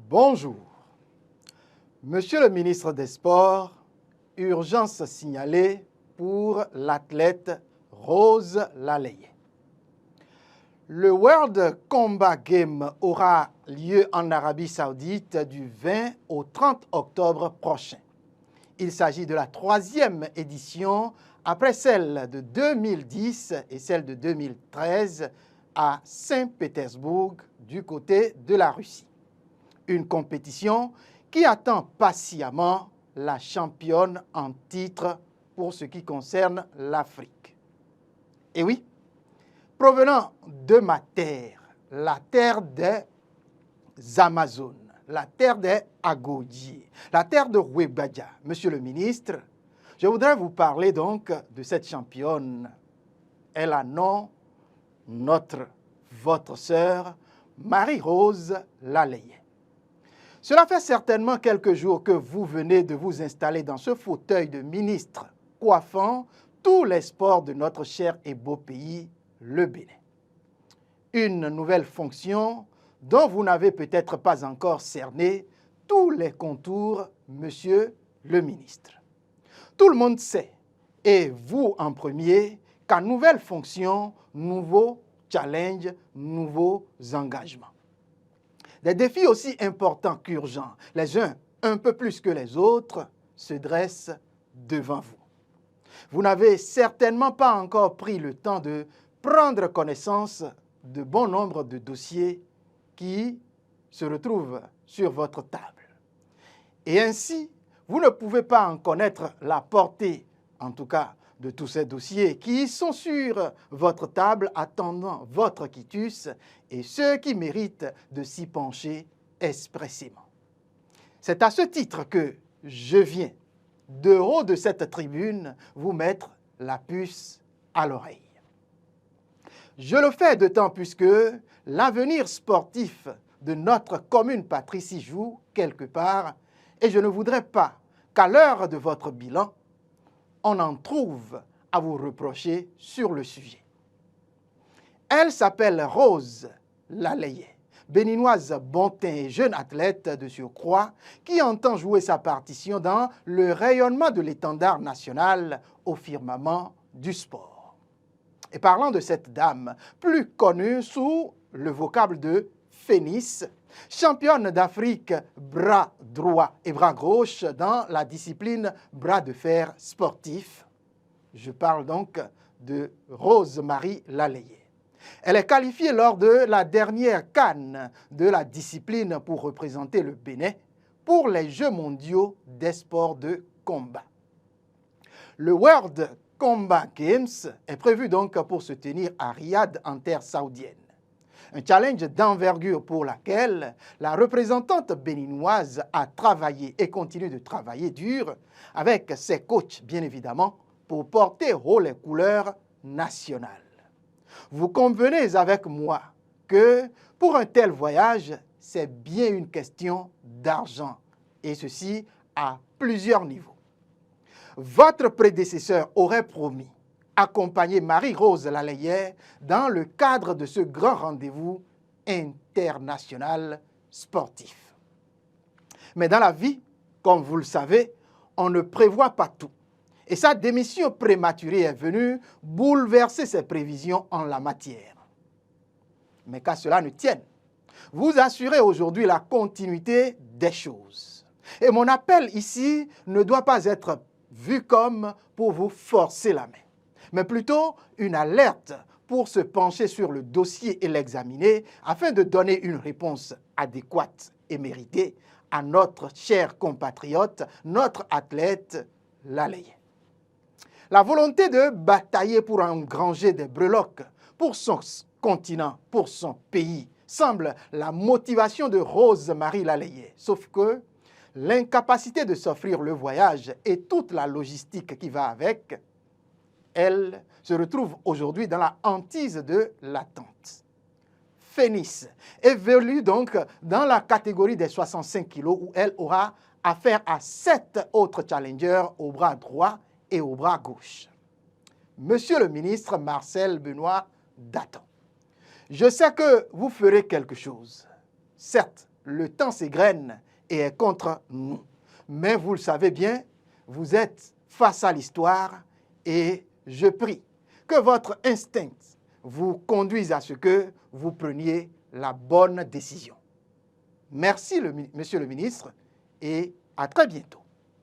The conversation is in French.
Bonjour. Monsieur le ministre des Sports, urgence signalée pour l'athlète Rose Laleye. Le World Combat Game aura lieu en Arabie Saoudite du 20 au 30 octobre prochain. Il s'agit de la 3e édition après celle de 2010 et celle de 2013 à Saint-Pétersbourg du côté de la Russie. Une compétition qui attend patiemment la championne en titre pour ce qui concerne l'Afrique. Et oui, provenant de ma terre, la terre des Amazones, la terre des Agodiers, la terre de Webadia, Monsieur le ministre, je voudrais vous parler donc de cette championne. Elle a nom, votre sœur, Marie-Rose Laleye. Cela fait certainement quelques jours que vous venez de vous installer dans ce fauteuil de ministre, coiffant tous les sports de notre cher et beau pays, le Bénin. Une nouvelle fonction dont vous n'avez peut-être pas encore cerné tous les contours, monsieur le ministre. Tout le monde sait, et vous en premier, qu'à nouvelle fonction, nouveaux challenges, nouveaux engagements. Des défis aussi importants qu'urgents, les uns un peu plus que les autres, se dressent devant vous. Vous n'avez certainement pas encore pris le temps de prendre connaissance de bon nombre de dossiers qui se retrouvent sur votre table. Et ainsi, vous ne pouvez pas en connaître la portée, en tout cas de tous ces dossiers qui sont sur votre table attendant votre quitus et ceux qui méritent de s'y pencher expressément. C'est à ce titre que je viens, de haut de cette tribune, vous mettre la puce à l'oreille. Je le fais d'autant plus que l'avenir sportif de notre commune patrie s'y joue quelque part et je ne voudrais pas qu'à l'heure de votre bilan, on en trouve à vous reprocher sur le sujet. Elle s'appelle Rose Laleye, béninoise bon teint et jeune athlète de surcroît qui entend jouer sa partition dans le rayonnement de l'étendard national au firmament du sport. Et parlant de cette dame, plus connue sous le vocable de Phénix, championne d'Afrique bras droit et bras gauche dans la discipline bras de fer sportif. Je parle donc de Rose-Marie Laleye. Elle est qualifiée lors de la dernière CAN de la discipline pour représenter le Bénin pour les Jeux mondiaux des sports de combat. Le World Combat Games est prévu donc pour se tenir à Riyad en terre saoudienne. Un challenge d'envergure pour laquelle la représentante béninoise a travaillé et continue de travailler dur avec ses coachs, bien évidemment, pour porter haut les couleurs nationales. Vous convenez avec moi que pour un tel voyage, c'est bien une question d'argent, et ceci à plusieurs niveaux. Votre prédécesseur aurait promis accompagner Marie-Rose Laleye dans le cadre de ce grand rendez-vous international sportif. Mais dans la vie, comme vous le savez, on ne prévoit pas tout. Et sa démission prématurée est venue bouleverser ses prévisions en la matière. Mais qu'à cela ne tienne, vous assurez aujourd'hui la continuité des choses. Et mon appel ici ne doit pas être vu comme pour vous forcer la main, mais plutôt une alerte pour se pencher sur le dossier et l'examiner afin de donner une réponse adéquate et méritée à notre cher compatriote, notre athlète Laleye. La volonté de batailler pour engranger des breloques pour son continent, pour son pays, semble la motivation de Rose-Marie Laleye. Sauf que l'incapacité de s'offrir le voyage et toute la logistique qui va avec, elle se retrouve aujourd'hui dans la hantise de l'attente. Phénix évolue donc dans la catégorie des 65 kg où elle aura affaire à 7 autres challengers au bras droit et au bras gauche. Monsieur le ministre Marcel Benoît Datton, je sais que vous ferez quelque chose. Certes, le temps s'égrène et est contre nous. Mais vous le savez bien, vous êtes face à l'histoire et je prie que votre instinct vous conduise à ce que vous preniez la bonne décision. Merci, Monsieur le ministre, et à très bientôt.